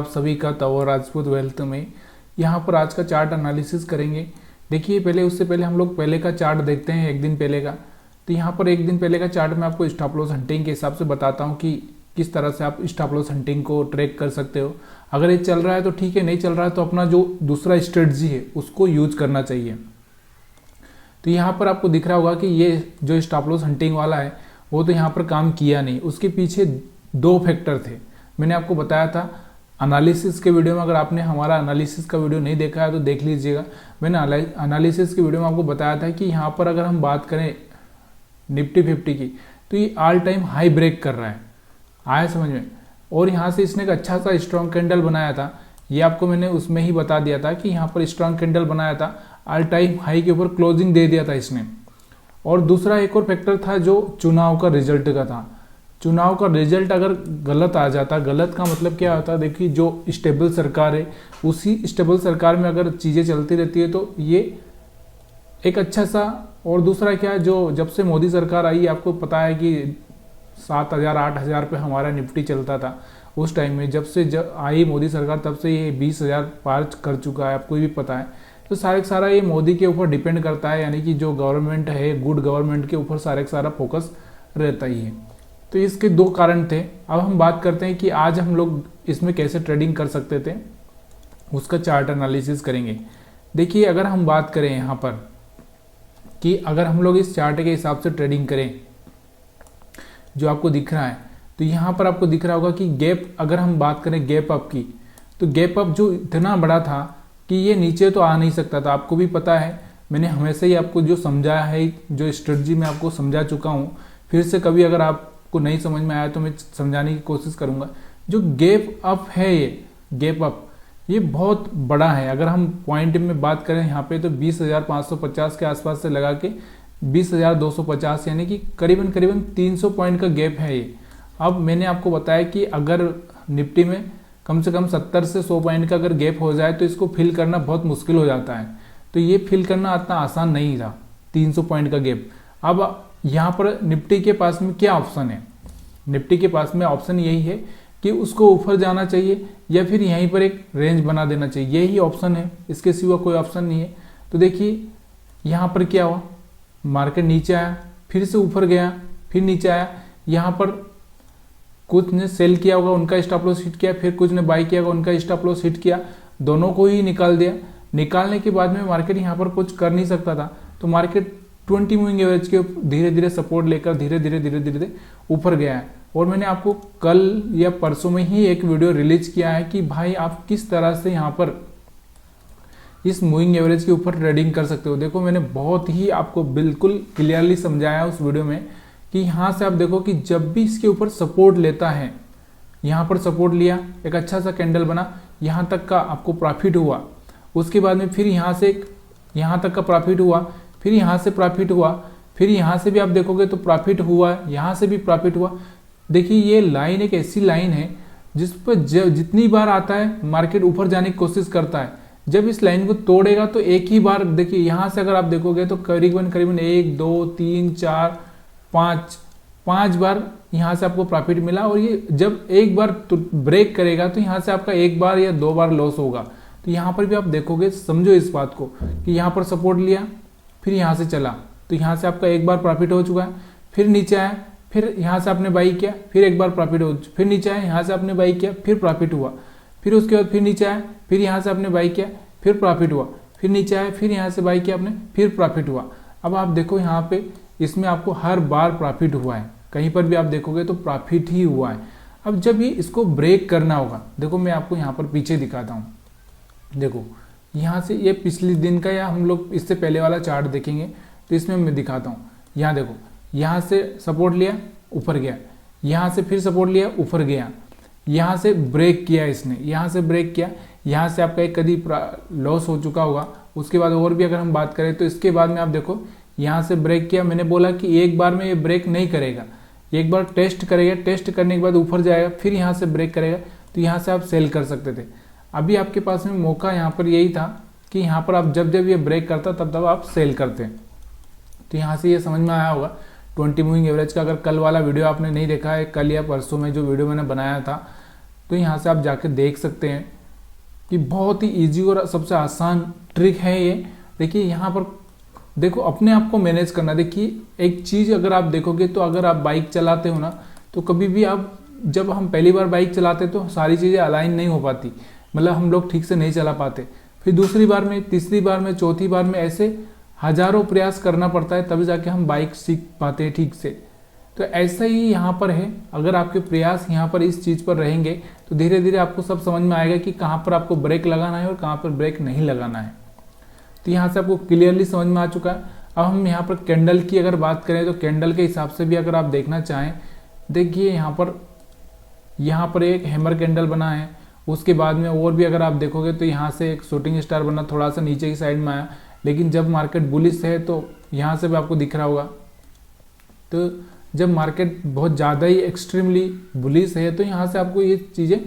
आप सभी का तंवर राजपूत वेल्थ में। यहाँ पर आज का चार्ट एनालिसिस करेंगे। देखिए पहले उससे पहले हम लोग पहले का चार्ट देखते हैं, एक दिन पहले का। तो यहाँ पर एक दिन पहले का चार्ट मैं आपको स्टॉप लॉस हंटिंग के हिसाब से बताता हूँ कि किस तरह से आप स्टॉप लॉस हंटिंग को ट्रैक कर सकते हो। अगर ये चल रहा है तो ठीक है, नहीं चल रहा है तो अपना जो दूसरा स्ट्रेटजी है उसको यूज करना चाहिए। तो यहाँ पर आपको दिख रहा होगा कि ये जो स्टॉप लॉस हंटिंग वाला है वो तो यहाँ पर काम किया नहीं। उसके पीछे दो फैक्टर थे, मैंने आपको बताया था एनालिसिस के वीडियो में। अगर आपने हमारा एनालिसिस का वीडियो नहीं देखा है तो देख लीजिएगा। मैंने एनालिसिस के वीडियो में आपको बताया था कि यहाँ पर अगर हम बात करें निफ्टी 50 की तो ये ऑल टाइम हाई ब्रेक कर रहा है, आया समझ में। और यहाँ से इसने एक अच्छा सा स्ट्रॉन्ग कैंडल बनाया था, ये आपको मैंने उसमें ही बता दिया था कि यहाँ पर स्ट्रॉन्ग कैंडल बनाया था, ऑल टाइम हाई के ऊपर क्लोजिंग दे दिया था इसने। और दूसरा एक और फैक्टर था जो चुनाव का रिजल्ट का था। चुनाव का रिजल्ट अगर गलत आ जाता, गलत का मतलब क्या होता है, देखिए जो स्टेबल सरकार है उसी स्टेबल सरकार में अगर चीज़ें चलती रहती है तो ये एक अच्छा सा। और दूसरा क्या, जो जब से मोदी सरकार आई आपको पता है कि 7,000 8,000 पे हमारा निफ्टी चलता था उस टाइम में। जब से आई मोदी सरकार तब से ये 20,000 पार कर चुका है, आपको भी पता है। तो सारा ये मोदी के ऊपर डिपेंड करता है, यानी कि जो गवर्नमेंट है गुड गवर्नमेंट के ऊपर सारा फोकस रहता ही है। तो इसके दो कारण थे। अब हम बात करते हैं कि आज हम लोग इसमें कैसे ट्रेडिंग कर सकते थे, उसका चार्ट एनालिसिस करेंगे। देखिए अगर हम बात करें यहाँ पर कि अगर हम लोग इस चार्ट के हिसाब से ट्रेडिंग करें जो आपको दिख रहा है, तो यहाँ पर आपको दिख रहा होगा कि गैप, अगर हम बात करें गैप अप की, तो गैप अप जो इतना बड़ा था कि ये नीचे तो आ नहीं सकता था। आपको भी पता है, मैंने हमेशा ही आपको जो समझाया है, जो स्ट्रेटजी मैं आपको समझा चुका हूँ। फिर से कभी अगर आपको नहीं समझ में आया तो मैं समझाने की कोशिश करूँगा। जो गैप अप है, ये गैप अप ये बहुत बड़ा है। अगर हम पॉइंट में बात करें यहाँ पे तो 20,550 के आसपास से लगा के 20,250, यानी कि करीबन 300 पॉइंट का गैप है ये। अब मैंने आपको बताया कि अगर निफ्टी में कम से कम 70 से 100 पॉइंट का अगर गैप हो जाए तो इसको फिल करना बहुत मुश्किल हो जाता है। तो ये फिल करना इतना आसान नहीं था, 300 पॉइंट का गैप। अब यहाँ पर निफ्टी के पास में क्या ऑप्शन है, निफ्टी के पास में ऑप्शन यही है कि उसको ऊपर जाना चाहिए या फिर यहीं पर एक रेंज बना देना चाहिए, यही ऑप्शन है, इसके सिवा कोई ऑप्शन नहीं है। तो देखिए यहाँ पर क्या हुआ, मार्केट नीचे आया, फिर से ऊपर गया, फिर नीचे आया। यहाँ पर कुछ ने सेल किया होगा, उनका स्टॉप लॉस हिट किया, फिर कुछ ने बाई किया होगा, उनका स्टॉप लॉस हिट किया, दोनों को ही निकाल दिया। निकालने के बाद में मार्केट यहाँ पर कुछ कर नहीं सकता था, तो मार्केट 20 मूविंग एवरेज के धीरे धीरे सपोर्ट लेकर धीरे धीरे ऊपर गया है। और मैंने आपको कल या परसों में ही एक वीडियो रिलीज किया है कि भाई आप किस तरह से यहाँ पर इस मूविंग एवरेज के ऊपर ट्रेडिंग कर सकते हो। देखो मैंने बहुत ही आपको बिल्कुल क्लियरली समझाया उस वीडियो में कि यहाँ से आप देखो कि जब भी इसके ऊपर सपोर्ट लेता है, यहाँ पर सपोर्ट लिया, एक अच्छा सा कैंडल बना, यहाँ तक का आपको प्रॉफिट हुआ। उसके बाद में फिर यहाँ से यहाँ तक का प्रॉफिट हुआ, फिर यहाँ से प्रॉफिट हुआ, फिर यहाँ से भी आप देखोगे तो प्रॉफिट हुआ, यहाँ से भी प्रॉफिट हुआ। देखिए ये लाइन एक ऐसी लाइन है जिस पर जितनी बार आता है मार्केट ऊपर जाने की कोशिश करता है। जब इस लाइन को तोड़ेगा तो एक ही बार, देखिए यहाँ से अगर आप देखोगे तो करीबन 1 2 3 4 5 बार यहाँ से आपको प्रॉफिट मिला। और ये जब एक बार ब्रेक करेगा तो यहाँ से आपका एक बार या 2 बार लॉस होगा। तो यहाँ पर भी आप देखोगे, समझो इस बात को कि यहाँ पर सपोर्ट लिया, फिर यहाँ से चला, तो यहाँ से आपका एक बार प्रॉफिट हो चुका है, फिर नीचे आया, फिर यहाँ से आपने बाई किया, फिर एक बार प्रॉफिट हो, फिर नीचे आया, यहाँ से आपने बाई किया, फिर प्रॉफिट हुआ, फिर उसके बाद फिर नीचे आया, फिर यहाँ से आपने बाई किया, फिर प्रॉफिट हुआ, फिर नीचे आया, फिर यहाँ से बाई किया आपने, फिर प्रॉफिट हुआ। अब आप देखो यहाँ पे इसमें आपको हर बार प्रॉफिट हुआ है, कहीं पर भी आप देखोगे तो प्रॉफिट ही हुआ है। अब जब ये इसको ब्रेक करना होगा, देखो मैं आपको यहाँ पर पीछे दिखाता हूँ। देखो यहाँ से ये पिछले दिन का या हम लोग इससे पहले वाला चार्ट देखेंगे तो इसमें मैं दिखाता हूँ। यहाँ देखो, यहाँ से सपोर्ट लिया, ऊपर गया, यहाँ से फिर सपोर्ट लिया, ऊपर गया, यहाँ से ब्रेक किया इसने, यहाँ से ब्रेक किया, यहाँ से आपका एक कभी लॉस हो चुका होगा। उसके बाद और भी अगर हम बात करें तो इसके बाद में आप देखो यहाँ से ब्रेक किया। मैंने बोला कि एक बार में ये ब्रेक नहीं करेगा, एक बार टेस्ट करेगा, टेस्ट करने के बाद ऊपर जाएगा, फिर यहाँ से ब्रेक करेगा, तो यहाँ से आप सेल कर सकते थे। अभी आपके पास में मौका यहाँ पर यही था कि यहाँ पर आप जब जब ये ब्रेक करता तब आप सेल करते। तो यहाँ से ये समझ में आया होगा 20 मूविंग एवरेज का। अगर कल वाला वीडियो आपने नहीं देखा है, कल या परसों में जो वीडियो मैंने बनाया था तो यहाँ से आप जाके देख सकते हैं कि बहुत ही ईजी और सबसे आसान ट्रिक है ये। देखिए यहाँ पर देखो अपने आप को मैनेज करना। देखिए एक चीज़ अगर आप देखोगे तो अगर आप बाइक चलाते हो ना तो कभी भी आप जब हम पहली बार बाइक चलाते तो सारी चीज़ें अलाइन नहीं हो पाती, मतलब हम लोग ठीक से नहीं चला पाते। फिर दूसरी बार में, तीसरी बार में, चौथी बार में ऐसे हजारों प्रयास करना पड़ता है तभी जाके हम बाइक सीख पाते हैं ठीक से। तो ऐसा ही यहाँ पर है, अगर आपके प्रयास यहाँ पर इस चीज़ पर रहेंगे तो धीरे धीरे आपको सब समझ में आएगा कि कहाँ पर आपको ब्रेक लगाना है और कहाँ पर ब्रेक नहीं लगाना है। तो यहाँ से आपको क्लियरली समझ में आ चुका है। अब हम यहाँ पर कैंडल की अगर बात करें तो कैंडल के हिसाब से भी अगर आप देखना चाहें, देखिए यहाँ पर एक हैमर कैंडल बना है। उसके बाद में और भी अगर आप देखोगे तो यहाँ से एक शूटिंग स्टार बना, थोड़ा सा नीचे की साइड में आया, लेकिन जब मार्केट बुलिश है तो यहाँ से भी आपको दिख रहा होगा। तो जब मार्केट बहुत ज़्यादा ही एक्सट्रीमली बुलिश है तो यहाँ से आपको ये चीज़ें,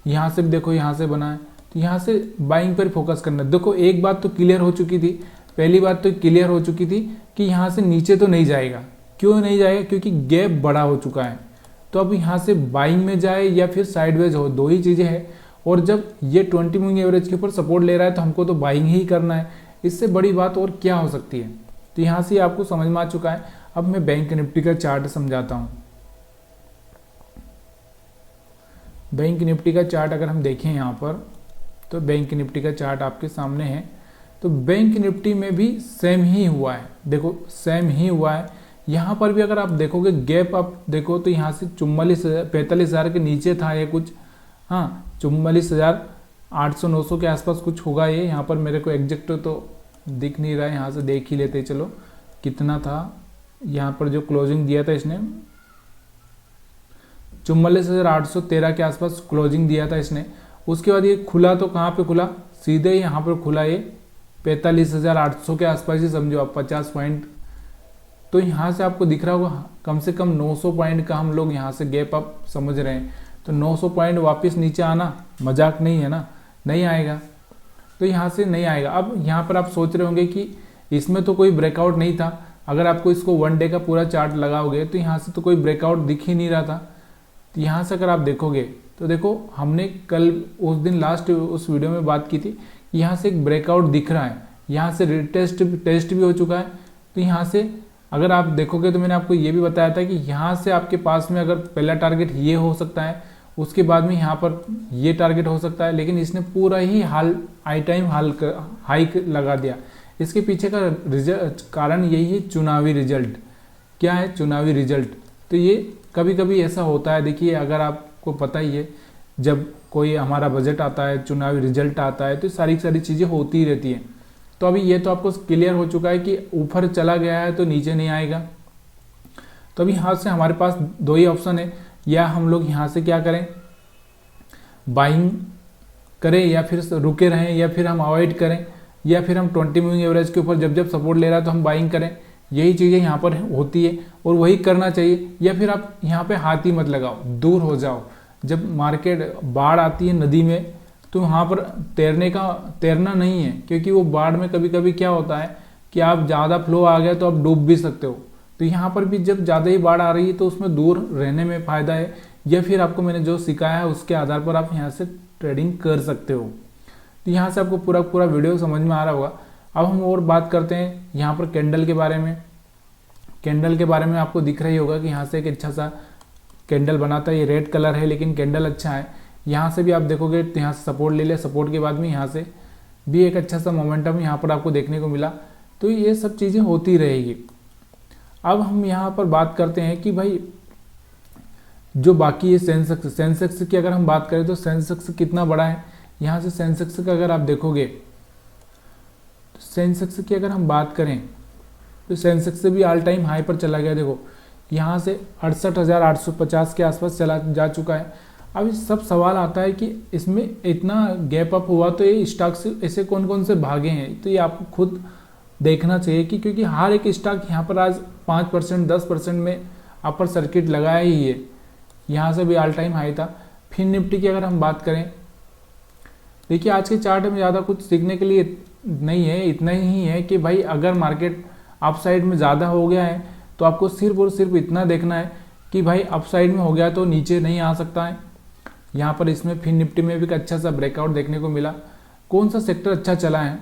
यहाँ से भी देखो यहाँ से बना है, तो यहाँ से बाइंग पर फोकस करना है। देखो एक बात तो क्लियर हो चुकी थी, पहली बात तो क्लियर हो चुकी थी कि यहाँ से नीचे तो नहीं जाएगा। क्यों नहीं जाएगा? क्योंकि गैप बड़ा हो चुका है। तो अब यहाँ से बाइंग में जाए या फिर साइडवेज हो, दो ही चीज़ें हैं। और जब ये 20 मूविंग एवरेज के ऊपर सपोर्ट ले रहा है तो हमको तो बाइंग ही करना है, इससे बड़ी बात और क्या हो सकती है। तो यहाँ से आपको समझ में आ चुका है। अब मैं बैंक निफ्टी का चार्ट समझाता हूँ। बैंक निफ्टी का चार्ट अगर हम देखें यहाँ पर, तो बैंक निफ्टी का चार्ट आपके सामने है। तो बैंक निफ्टी में भी सेम ही हुआ है, देखो सेम ही हुआ है। यहाँ पर भी अगर आप देखोगे गैप आप देखो तो यहाँ से 45,000 के नीचे था ये कुछ, हाँ 44,800-900 के आसपास कुछ होगा ये। यहाँ पर मेरे को एग्जैक्ट तो दिख नहीं रहा है, यहाँ से देख ही लेते चलो कितना था। यहाँ पर जो क्लोजिंग दिया था इसने 44,813 के आसपास क्लोजिंग दिया था इसने। उसके बाद ये खुला तो कहाँ पे खुला? सीधे यहाँ पर खुला ये 45,800 के आसपास ही समझो आप, 50 पॉइंट। तो यहाँ से आपको दिख रहा होगा कम से कम 900 पॉइंट का हम लोग यहाँ से गैप अप समझ रहे हैं। तो 900 पॉइंट वापस नीचे आना मजाक नहीं है ना, नहीं आएगा। तो यहाँ से नहीं आएगा। अब यहाँ पर आप सोच रहे होंगे कि इसमें तो कोई ब्रेकआउट नहीं था। अगर आपको इसको 1 डे का पूरा चार्ट लगाओगे तो यहाँ से तो कोई ब्रेकआउट दिख ही नहीं रहा था। तो यहाँ से अगर आप देखोगे तो देखो हमने कल उस दिन लास्ट उस वीडियो में बात की थी, यहाँ से एक ब्रेकआउट दिख रहा है, यहाँ से टेस्ट भी हो चुका है। तो यहाँ से अगर आप देखोगे तो मैंने आपको ये भी बताया था कि यहाँ से आपके पास में अगर पहला टारगेट ये हो सकता है, उसके बाद में यहाँ पर ये टारगेट हो सकता है। लेकिन इसने पूरा ही हाई लगा दिया। इसके पीछे का कारण यही है, चुनावी रिजल्ट। क्या है? चुनावी रिजल्ट। तो ये कभी कभी ऐसा होता है। देखिए अगर आपको पता ही है, जब कोई हमारा बजट आता है, चुनावी रिजल्ट आता है, तो सारी चीज़ें होती ही रहती हैं। तो अभी ये तो आपको क्लियर हो चुका है कि ऊपर चला गया है तो नीचे नहीं आएगा। तो अभी यहाँ से हमारे पास दो ही ऑप्शन है, या हम लोग यहाँ से क्या करें, बाइंग करें या फिर रुके रहें, या फिर हम अवॉइड करें, या फिर हम 20 मूविंग एवरेज के ऊपर जब सपोर्ट ले रहा है तो हम बाइंग करें। यही चीज़ें यहाँ पर होती है और वही करना चाहिए। या फिर आप यहाँ पे हाथ ही मत लगाओ, दूर हो जाओ। जब मार्केट बाढ़ आती है नदी में तो वहाँ पर तैरना नहीं है, क्योंकि वो बाढ़ में कभी कभी क्या होता है कि आप ज़्यादा फ्लो आ गया तो आप डूब भी सकते हो। तो यहाँ पर भी जब ज़्यादा ही बाढ़ आ रही है तो उसमें दूर रहने में फ़ायदा है, या फिर आपको मैंने जो सिखाया है उसके आधार पर आप यहाँ से ट्रेडिंग कर सकते हो। तो यहाँ से आपको पूरा वीडियो समझ में आ रहा होगा। अब हम और बात करते हैं यहाँ पर कैंडल के बारे में। कैंडल के बारे में आपको दिख रही होगा कि यहाँ से एक अच्छा सा कैंडल बनाता है। ये रेड कलर है लेकिन कैंडल अच्छा है। यहाँ से भी आप देखोगे तो यहाँ से सपोर्ट ले लिया, सपोर्ट के बाद में यहाँ से भी एक अच्छा सा मोमेंटम यहाँ पर आपको देखने को मिला। तो ये सब चीज़ें होती रहेगी। अब हम यहाँ पर बात करते हैं कि भाई जो बाकी ये सेंसेक्स की अगर हम बात करें तो सेंसेक्स कितना बड़ा है। यहाँ से सेंसेक्स का अगर आप देखोगे तो सेंसेक्स की अगर हम बात करें तो सेंसेक्स से भी ऑल टाइम हाई पर चला गया। देखो यहाँ से 68,850 के आसपास चला जा चुका है। अब इस सब सवाल आता है कि इसमें इतना गैप अप हुआ तो ये स्टॉक्स ऐसे कौन कौन से भागे हैं। तो ये आपको खुद देखना चाहिए कि क्योंकि हर एक स्टॉक यहाँ पर आज 5% 10% में अपर सर्किट लगाया ही है। यहाँ से भी ऑल टाइम हाई था। फिर निफ्टी की अगर हम बात करें, देखिए आज के चार्ट में ज़्यादा कुछ सीखने के लिए नहीं है, इतना ही है कि भाई अगर मार्केट अप साइड में ज़्यादा हो गया है तो आपको सिर्फ और सिर्फ इतना देखना है कि भाई अप साइड में हो गया तो नीचे नहीं आ सकता है। यहाँ पर इसमें फिर निफ्टी में भी एक अच्छा सा ब्रेकआउट देखने को मिला। कौन सा सेक्टर अच्छा चला है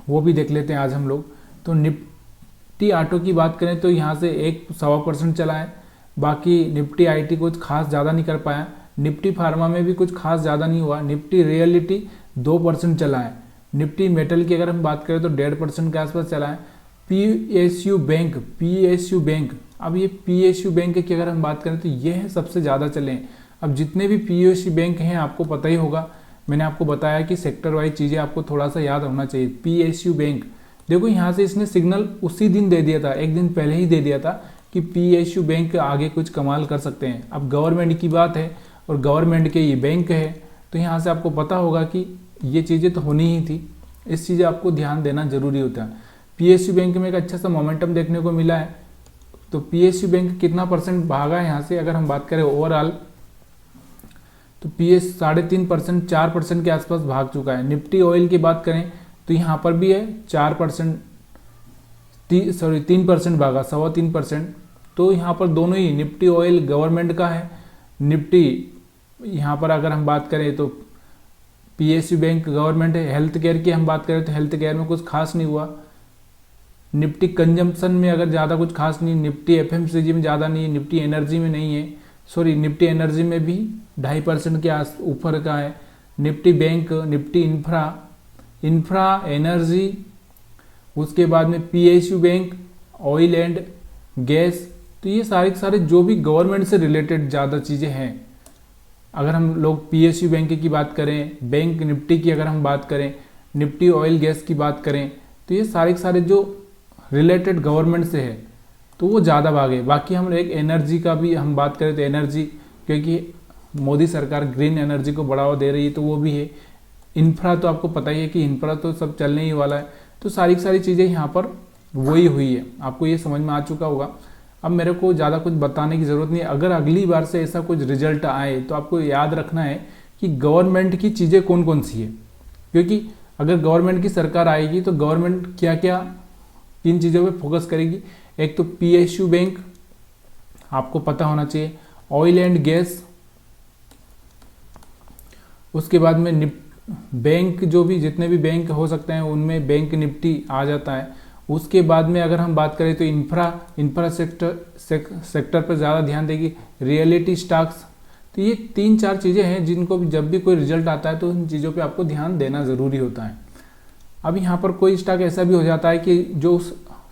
वो भी देख लेते हैं आज हम लोग। तो निफ्टी ऑटो की बात करें तो यहाँ से 1-1.25% चला है। बाकी निफ्टी आईटी कुछ खास ज़्यादा नहीं कर पाया। निफ्टी फार्मा में भी कुछ खास ज़्यादा नहीं हुआ। निफ्टी रियलिटी 2% चला है। निफ्टी मेटल की अगर हम बात करें तो 1.5% के आसपास चला है। पीएसयू बैंक, अब ये पीएसयू बैंक की अगर हम बात करें तो ये है सबसे ज़्यादा चले हैं। अब जितने भी पीएसयू बैंक हैं आपको पता ही होगा, मैंने आपको बताया कि सेक्टर वाइज चीज़ें आपको थोड़ा सा याद होना चाहिए। पीएसयू बैंक देखो यहाँ से इसने सिग्नल उसी दिन दे दिया था, एक दिन पहले ही दे दिया था कि पीएसयू बैंक आगे कुछ कमाल कर सकते हैं। अब गवर्नमेंट की बात है और गवर्नमेंट के ये बैंक है, तो यहाँ से आपको पता होगा कि ये चीज़ें तो होनी ही थी। इस चीज़ें आपको ध्यान देना जरूरी होता है। पीएसयू बैंक में एक अच्छा सा मोमेंटम देखने को मिला है। तो पीएसयू बैंक कितना % भागा है यहाँ से अगर हम बात करें ओवरऑल, तो पीएस 3.5%, 4% के आसपास भाग चुका है। निफ्टी ऑयल की बात करें तो यहाँ पर भी है 3% भागा, 3.25%। तो यहाँ पर दोनों ही, निफ्टी ऑयल गवर्नमेंट का है, निफ्टी यहाँ पर अगर हम बात करें तो पीएसयू बैंक गवर्नमेंट है। हेल्थ केयर की हम बात करें तो हेल्थ केयर में कुछ खास नहीं हुआ। निफ्टी कंजम्पशन में अगर ज़्यादा कुछ खास नहीं, निफ्टी एफएमसीजी में ज़्यादा नहीं है, निफ्टी एनर्जी में नहीं है, निफ्टी एनर्जी में भी 2.5% के आस ऊपर का है। Nifty bank, Nifty infra energy, उसके बाद में PSU bank, oil and gas. तो ये सारे के सारे जो भी गवर्नमेंट से रिलेटेड ज़्यादा चीज़ें हैं। अगर हम लोग पीएसयू बैंक की बात करें, बैंक निफ्टी की अगर हम बात करें, निफ्टी ऑयल गैस की बात करें, तो ये सारे के सारे जो रिलेटेड गवर्नमेंट से है तो वो ज़्यादा भागे। बाकी हम एक एनर्जी का भी हम बात करें तो एनर्जी, क्योंकि मोदी सरकार ग्रीन एनर्जी को बढ़ावा दे रही है तो वो भी है। इंफ्रा तो आपको पता ही है कि इंफ्रा तो सब चलने ही वाला है। तो सारी चीज़ें यहाँ पर वही हुई है, आपको ये समझ में आ चुका होगा। अब मेरे को ज़्यादा कुछ बताने की ज़रूरत नहीं। अगर अगली बार से ऐसा कुछ रिजल्ट आए तो आपको याद रखना है कि गवर्नमेंट की चीज़ें कौन कौन सी है, क्योंकि अगर गवर्नमेंट की सरकार आएगी तो गवर्नमेंट क्या क्या किन चीज़ों पे फोकस करेगी। एक तो पीएसयू बैंक आपको पता होना चाहिए, ऑयल एंड गैस, उसके बाद में बैंक, जो भी जितने भी बैंक हो सकते हैं उनमें बैंक निफ्टी आ जाता है। उसके बाद में अगर हम बात करें तो इंफ्रा सेक्टर पर ज़्यादा ध्यान देगी, रियलिटी स्टॉक्स। तो ये 3-4 चीज़ें हैं जिनको जब भी कोई रिजल्ट आता है तो उन चीज़ों पे आपको ध्यान देना ज़रूरी होता है। अब यहाँ पर कोई स्टॉक ऐसा भी हो जाता है कि जो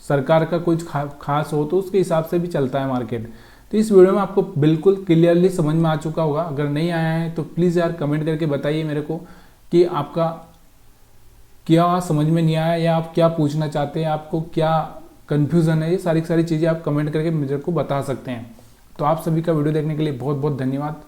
सरकार का कुछ खास हो तो उसके हिसाब से भी चलता है मार्केट। तो इस वीडियो में आपको बिल्कुल क्लियरली समझ में आ चुका होगा। अगर नहीं आया है तो प्लीज़ यार कमेंट करके बताइए मेरे को कि आपका क्या समझ में नहीं आया या आप क्या पूछना चाहते हैं, आपको क्या कन्फ्यूज़न है। ये सारी चीज़ें आप कमेंट करके मुझे को बता सकते हैं। तो आप सभी का वीडियो देखने के लिए बहुत बहुत धन्यवाद।